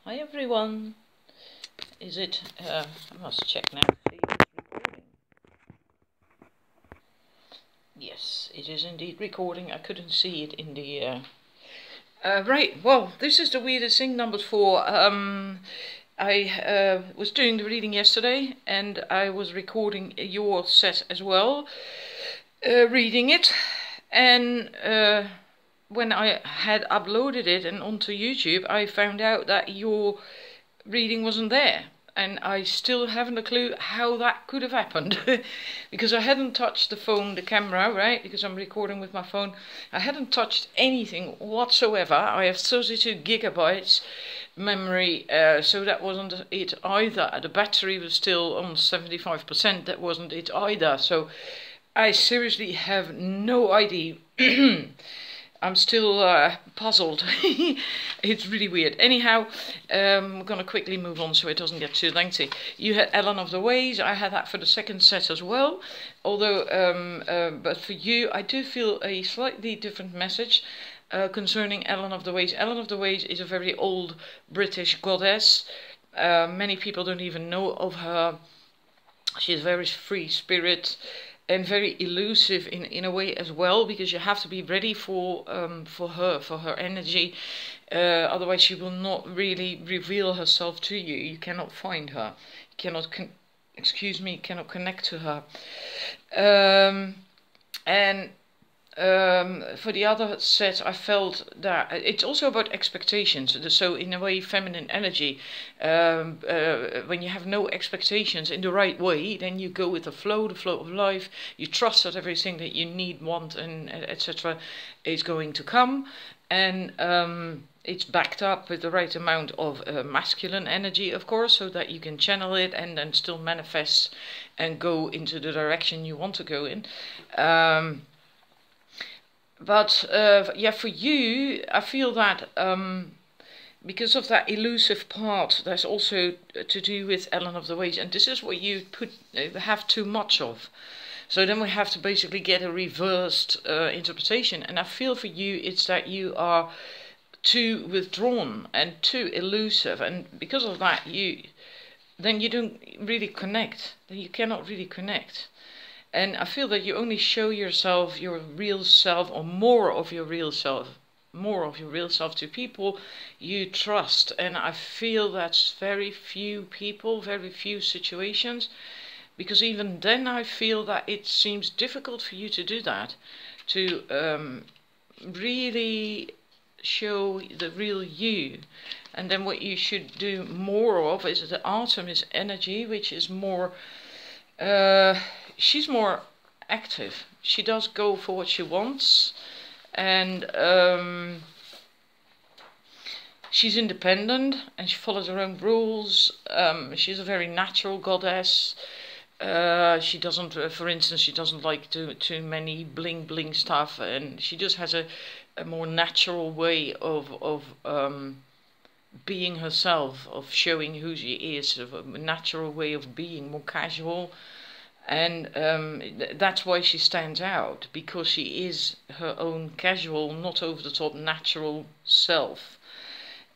Hi everyone. Is it, I must check now to see if it's recording. Yes, it is indeed recording. I couldn't see it in the, right, well, this is the weirdest thing, number 4. I was doing the reading yesterday and I was recording your set as well, reading it, and when I had uploaded it and onto YouTube, I found out that your reading wasn't there, and I still haven't a clue how that could have happened. Because I hadn't touched the phone, the camera, right, because I'm recording with my phone. I hadn't touched anything whatsoever. I have 32 gigabytes memory, so that wasn't it either. The battery was still on 75%, that wasn't it either. So I seriously have no idea. I'm still puzzled. It's really weird. Anyhow, we're going to quickly move on so it doesn't get too lengthy. You had Ellen of the Ways. I had that for the second set as well. Although, but for you, I do feel a slightly different message concerning Ellen of the Ways. Ellen of the Ways is a very old British goddess. Many people don't even know of her. She's a very free spirit and very elusive in a way as well, because you have to be ready for her energy. Otherwise she will not really reveal herself to you. You cannot find her. You cannot cannot connect to her. For the other set, I felt that it's also about expectations. So in a way, feminine energy, when you have no expectations in the right way, then you go with the flow of life. You trust that everything that you need, want, and etc. is going to come. And it's backed up with the right amount of masculine energy, of course, so that you can channel it and then still manifest and go into the direction you want to go in. But yeah, for you, I feel that because of that elusive part, there's also to do with Ellen of the Ways, and this is what you have too much of. So then we have to basically get a reversed interpretation, and I feel for you it's that you are too withdrawn and too elusive, and because of that, then you don't really connect. Then you cannot really connect. And I feel that you only show yourself, your real self, or more of your real self to people you trust. And I feel that's very few people, very few situations, because even then I feel that it seems difficult for you to do that, to really show the real you. And then what you should do more of is the Artemis energy, which is more... she's more active. She does go for what she wants, and she's independent and she follows her own rules. She's a very natural goddess. She doesn't, for instance, she doesn't like too many bling stuff, and she just has a more natural way of being herself, of showing who she is, of a natural way of being, more casual. And that's why she stands out, because she is her own casual, not over the top, natural self.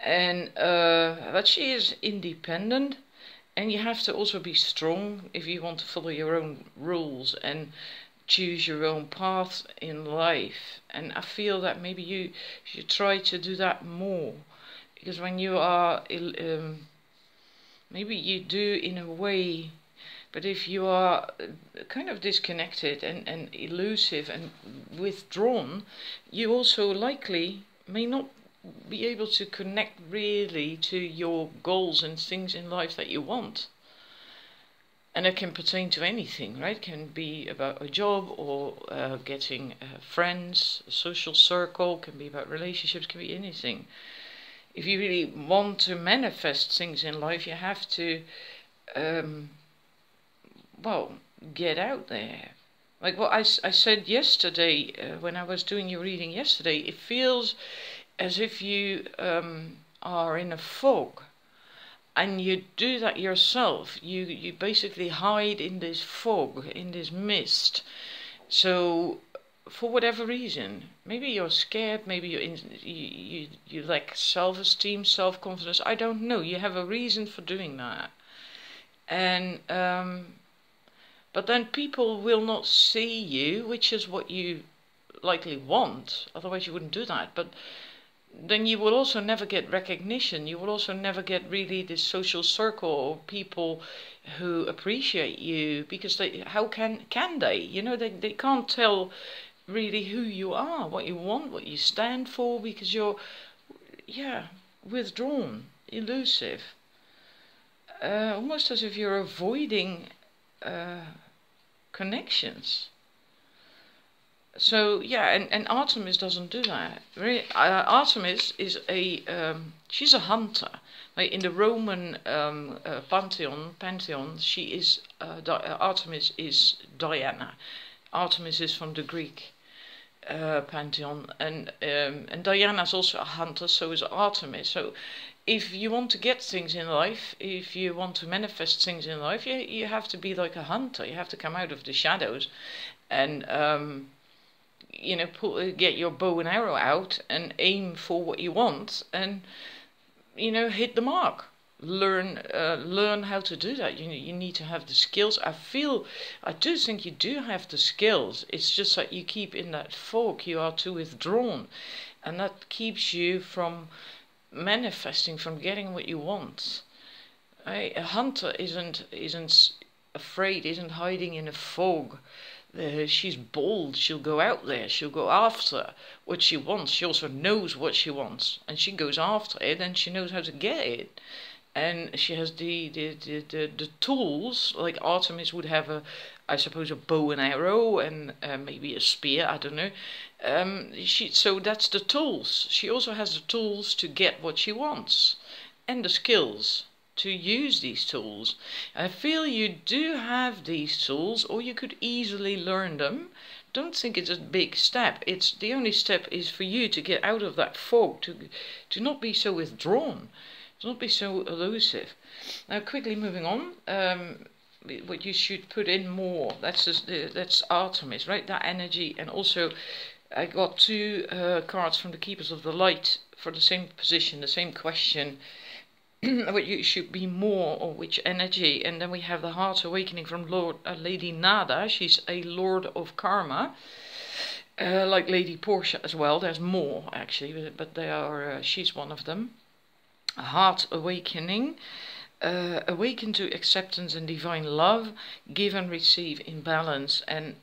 And but she is independent, and you have to also be strong if you want to follow your own rules and choose your own path in life. And I feel that maybe you should try to do that more, because when you are maybe you do in a way. But if you are kind of disconnected and elusive and withdrawn, you also likely may not be able to connect really to your goals and things in life that you want. And it can pertain to anything, right? It can be about a job, or getting friends, a social circle, can be about relationships, can be anything. If you really want to manifest things in life, you have to... well, get out there. Like what I said yesterday, when I was doing your reading yesterday, it feels as if you are in a fog, and you do that yourself. You basically hide in this fog, in this mist. So for whatever reason. Maybe you're scared, maybe you lack self-esteem, self-confidence. I don't know. You have a reason for doing that. And but then people will not see you, which is what you likely want. Otherwise you wouldn't do that. But then you will also never get recognition. You will also never get really this social circle of people who appreciate you, because how can they? You know, they can't tell really who you are, what you want, what you stand for, because you're, yeah, withdrawn, elusive, almost as if you're avoiding connections. So yeah, and Artemis doesn't do that. Artemis is she's a hunter. Like in the Roman pantheon, she is Artemis is Diana. Artemis is from the Greek pantheon, and Diana is also a hunter. So is Artemis. So if you want to get things in life, if you want to manifest things in life, you have to be like a hunter. You have to come out of the shadows, and you know, get your bow and arrow out and aim for what you want, and you know, hit the mark. Learn how to do that. You need to have the skills. I do think you do have the skills. It's just that you keep in that fog. You are too withdrawn, and that keeps you from manifesting, from getting what you want. Right? A hunter isn't afraid, isn't hiding in a fog. She's bold. She'll go out there. She'll go after what she wants. She also knows what she wants, and she goes after it, and she knows how to get it. And she has the tools, like Artemis would have I suppose a bow and arrow, and maybe a spear, I don't know. So that's the tools. She also has the tools to get what she wants, and the skills to use these tools. I feel you do have these tools, or you could easily learn them. Don't think it's a big step. It's the only step is for you to get out of that fog, to not be so withdrawn, to not be so elusive. Now, quickly moving on. What you should put in more. That's Artemis, right? That energy, and also I got two cards from the Keepers of the Light for the same position, the same question. What you should be more, or which energy. And then we have the Heart Awakening from Lady Nada. She's a Lord of Karma, like Lady Portia as well. There's more actually, but they are. She's one of them. A Heart Awakening. Awaken to acceptance and divine love, give and receive in balance. And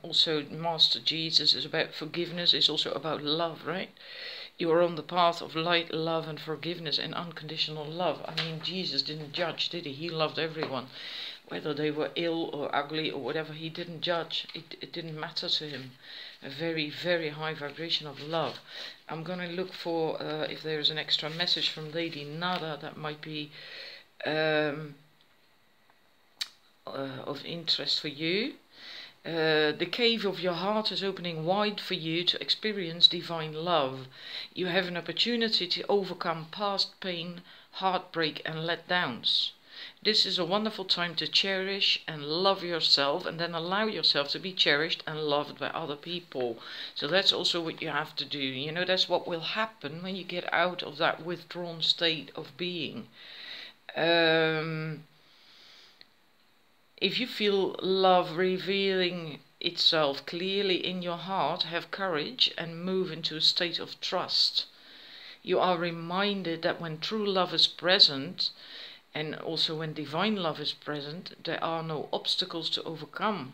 also Master Jesus is about forgiveness, is also about love, right? You are on the path of light, love and forgiveness and unconditional love. I mean, Jesus didn't judge, did he? He loved everyone, whether they were ill or ugly or whatever. He didn't judge. It didn't matter to him. A very, very high vibration of love. I'm going to look for if there's an extra message from Lady Nada that might be of interest for you. The cave of your heart is opening wide for you to experience divine love. You have an opportunity to overcome past pain, heartbreak and letdowns. This is a wonderful time to cherish and love yourself, and then allow yourself to be cherished and loved by other people. So that's also what you have to do. You know, that's what will happen when you get out of that withdrawn state of being. If you feel love revealing itself clearly in your heart, have courage and move into a state of trust. You are reminded that when true love is present, and also when divine love is present, there are no obstacles to overcome.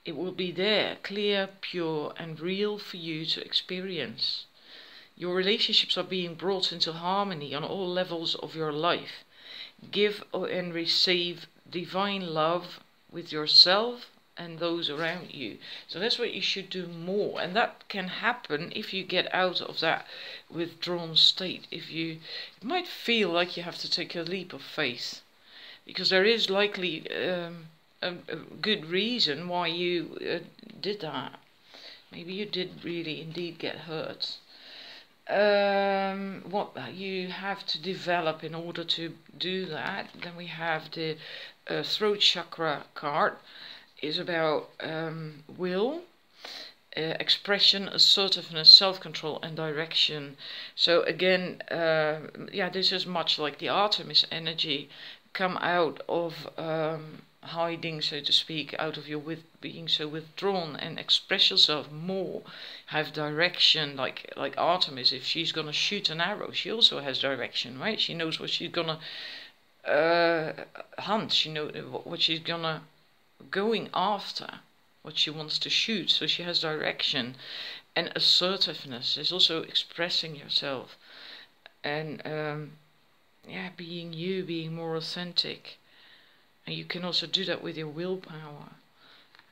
It will be there, clear, pure and real for you to experience. Your relationships are being brought into harmony on all levels of your life. Give and receive divine love with yourself and those around you. So that's what you should do more, and that can happen if you get out of that withdrawn state. It might feel like you have to take a leap of faith, because there is likely a good reason why you did that. Maybe you did really indeed get hurt. What you have to develop in order to do that. Then we have the throat chakra card, is about will. expression, assertiveness, self-control and direction. So again, yeah, this is much like the Artemis energy. Come out of hiding, so to speak, out of your being so withdrawn, and express yourself more. Have direction, like Artemis. If she's gonna shoot an arrow, she also has direction, right? She knows what she's gonna hunt. She knows what she's gonna going after, what she wants to shoot. So she has direction. And assertiveness is also expressing yourself, and yeah, being you, being more authentic. And you can also do that with your willpower,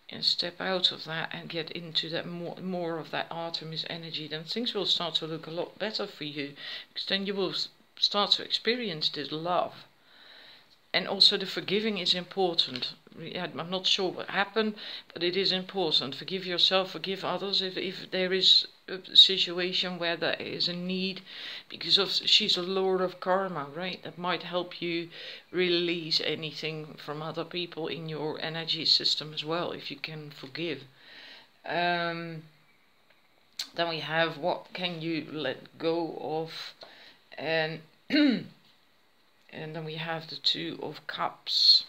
and step out of that and get into that more of that Artemis energy. Then things will start to look a lot better for you, because then you will start to experience this love. And also the forgiving is important. I'm not sure what happened, but it is important. Forgive yourself, forgive others if there is a situation where there is a need, because she's a lord of karma, right? That might help you release anything from other people in your energy system as well, if you can forgive. Then we have, what can you let go of? And and then we have the Two of Cups.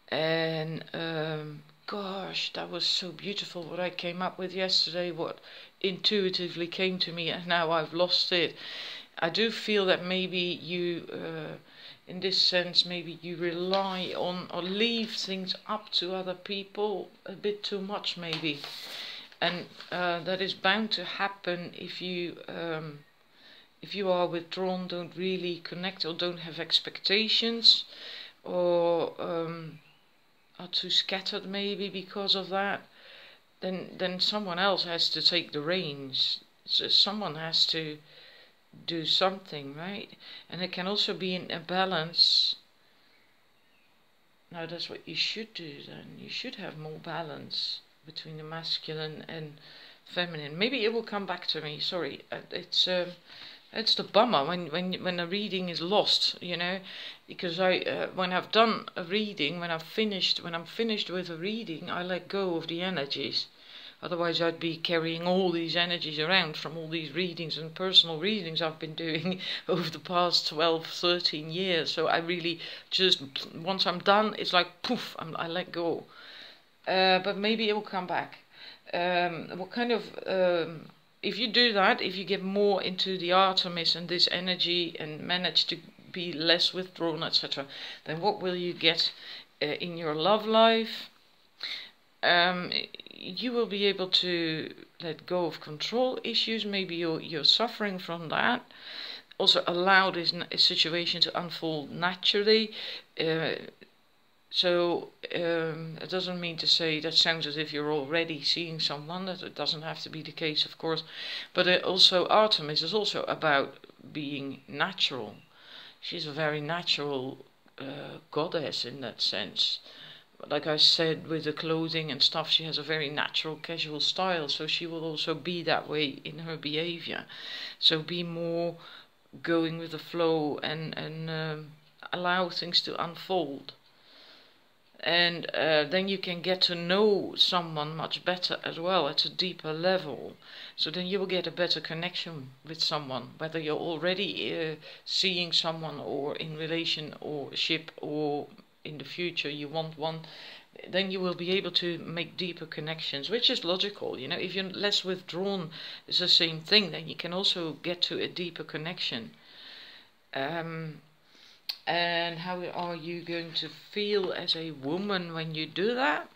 And gosh, that was so beautiful what I came up with yesterday, what intuitively came to me, and now I've lost it. I do feel that maybe you, in this sense, maybe you rely on or leave things up to other people a bit too much, maybe. And that is bound to happen if you are withdrawn, don't really connect, or don't have expectations, or are too scattered maybe because of that, then someone else has to take the reins. So someone has to do something, right? And it can also be in a balance. Now that's what you should do then. You should have more balance between the masculine and feminine. Maybe it will come back to me, sorry. It's the bummer when a reading is lost, you know, because when I've done a reading, when I'm finished with a reading, I let go of the energies. Otherwise I'd be carrying all these energies around from all these readings and personal readings I've been doing over the past 12, 13 years. So I really just, once I'm done, it's like poof, I let go. But maybe it will come back. What kind of if you do that, if you get more into the Artemis and this energy and manage to be less withdrawn, etc., then what will you get in your love life? You will be able to let go of control issues. Maybe you're suffering from that. Also allow this situation to unfold naturally. So it doesn't mean to say, that sounds as if you're already seeing someone. That it doesn't have to be the case, of course. But also Artemis is also about being natural. She's a very natural goddess in that sense. Like I said, with the clothing and stuff, she has a very natural, casual style. So she will also be that way in her behavior. So be more going with the flow and allow things to unfold. And then you can get to know someone much better as well, at a deeper level. So then you will get a better connection with someone, whether you're already seeing someone or in relationship, or in the future you want one. Then you will be able to make deeper connections, which is logical. You know, if you're less withdrawn, it's the same thing. Then you can also get to a deeper connection. And how are you going to feel as a woman when you do that?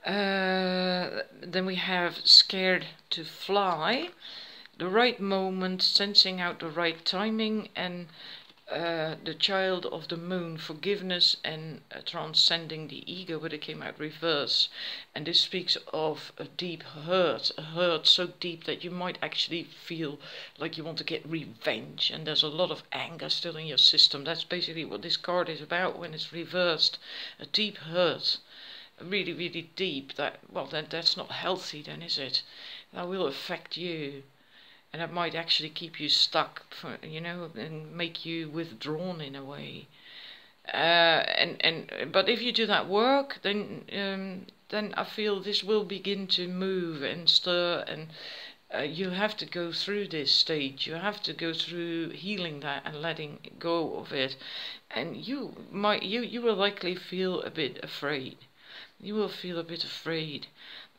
Then we have scared to fly, the right moment, sensing out the right timing, and the child of the moon, forgiveness and transcending the ego, but it came out reverse. And this speaks of a deep hurt, a hurt so deep that you might actually feel like you want to get revenge, and there's a lot of anger still in your system. That's basically what this card is about when it's reversed. A deep hurt, really, really deep. That's not healthy then, is it? That will affect you. And that might actually keep you stuck, you know, and make you withdrawn in a way. But if you do that work, then then I feel this will begin to move and stir, and you have to go through this stage. You have to go through healing that and letting go of it, and you will likely feel a bit afraid. You will feel a bit afraid,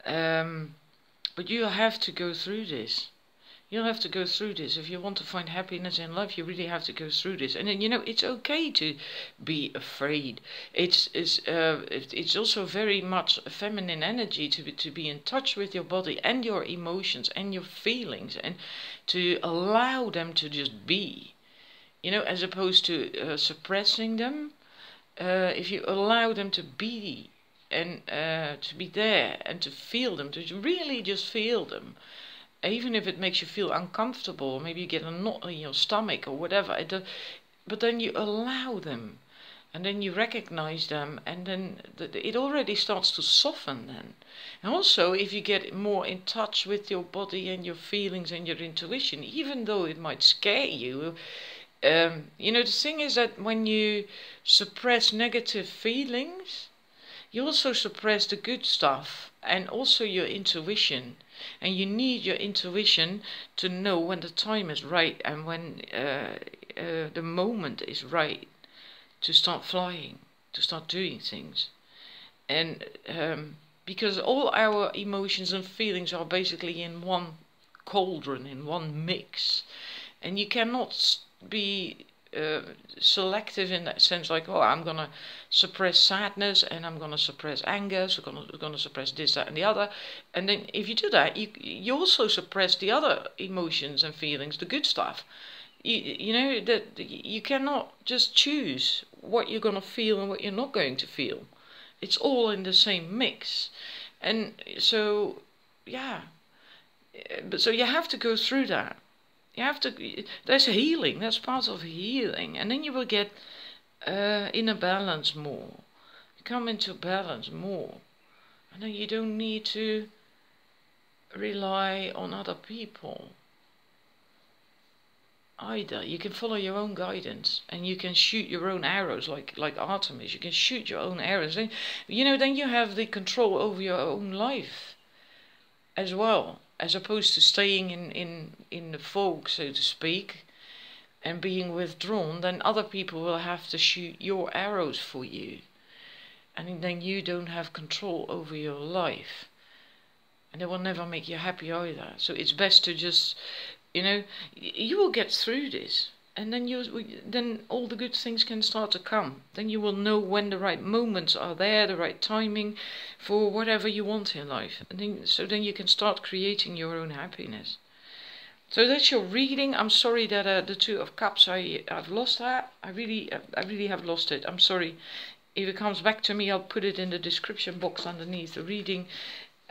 but you have to go through this. You'll have to go through this. If you want to find happiness in life, you really have to go through this. And then, you know, it's okay to be afraid. It's also very much a feminine energy to be in touch with your body and your emotions and your feelings, and to allow them to just be, you know, as opposed to suppressing them. If you allow them to be, and to be there and to feel them, to really just feel them, even if it makes you feel uncomfortable, maybe you get a knot in your stomach or whatever, but then you allow them, and then you recognize them, and then it already starts to soften then. And also, if you get more in touch with your body and your feelings and your intuition, even though it might scare you, you know, the thing is that when you suppress negative feelings, you also suppress the good stuff and also your intuition. And you need your intuition to know when the time is right and when the moment is right to start flying, to start doing things. And because all our emotions and feelings are basically in one cauldron, in one mix. And you cannot be selective in that sense, like, oh, I'm going to suppress sadness and I'm going to suppress anger, so I'm going to suppress this, that and the other. And then if you do that, you also suppress the other emotions and feelings, the good stuff. You know, that you cannot just choose what you're going to feel and what you're not going to feel. It's all in the same mix. And so, yeah, but so you have to go through that. You have to, there's healing, that's part of healing. And then you will get in a balance more. You come into balance more. And then you don't need to rely on other people either. You can follow your own guidance, and you can shoot your own arrows, like Artemis. You can shoot your own arrows. And, you know, then you have the control over your own life as well, as opposed to staying in the fog, so to speak, and being withdrawn. Then other people will have to shoot your arrows for you, and then you don't have control over your life, and they will never make you happy either. So it's best to just, you know, you will get through this, and then all the good things can start to come. Then you will know when the right moments are there, the right timing for whatever you want in life. And then you can start creating your own happiness. So that's your reading. I'm sorry that the Two of Cups, I've lost that. I really have lost it. I'm sorry. If it comes back to me, I'll put it in the description box underneath the reading.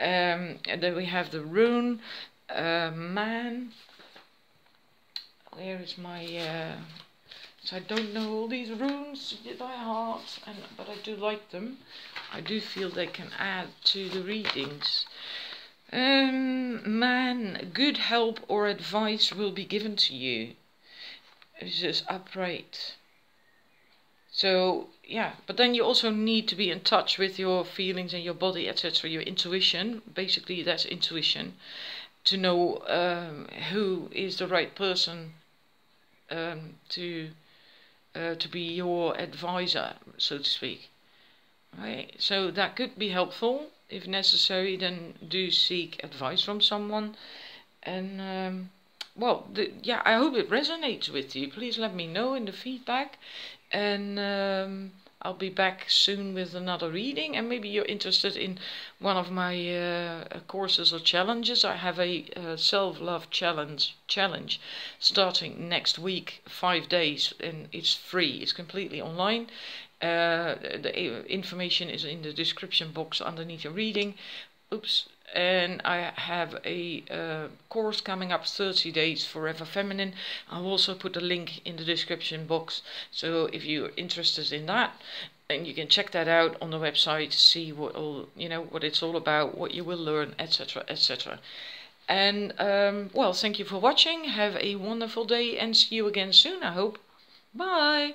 And then we have the rune, man. Where is my, so I don't know all these runes by heart, but I do like them. I do feel they can add to the readings. Man, good help or advice will be given to you. It's just upright. So, yeah, but then you also need to be in touch with your feelings and your body, etc. Your intuition, basically that's intuition. To know who is the right person to be your advisor, so to speak. Right? So that could be helpful. If necessary, then do seek advice from someone. And well, yeah, I hope it resonates with you. Please let me know in the feedback, and I'll be back soon with another reading. And maybe you're interested in one of my courses or challenges. I have a self-love challenge starting next week, 5 days, and it's free. It's completely online. The information is in the description box underneath your reading. Oops. And I have a course coming up, 30 days Forever Feminine. I'll also put a link in the description box, so if you're interested in that, then you can check that out on the website, see what all, you know, what it's all about, what you will learn, etc., etc. And well, thank you for watching. Have a wonderful day, and see you again soon, I hope. Bye.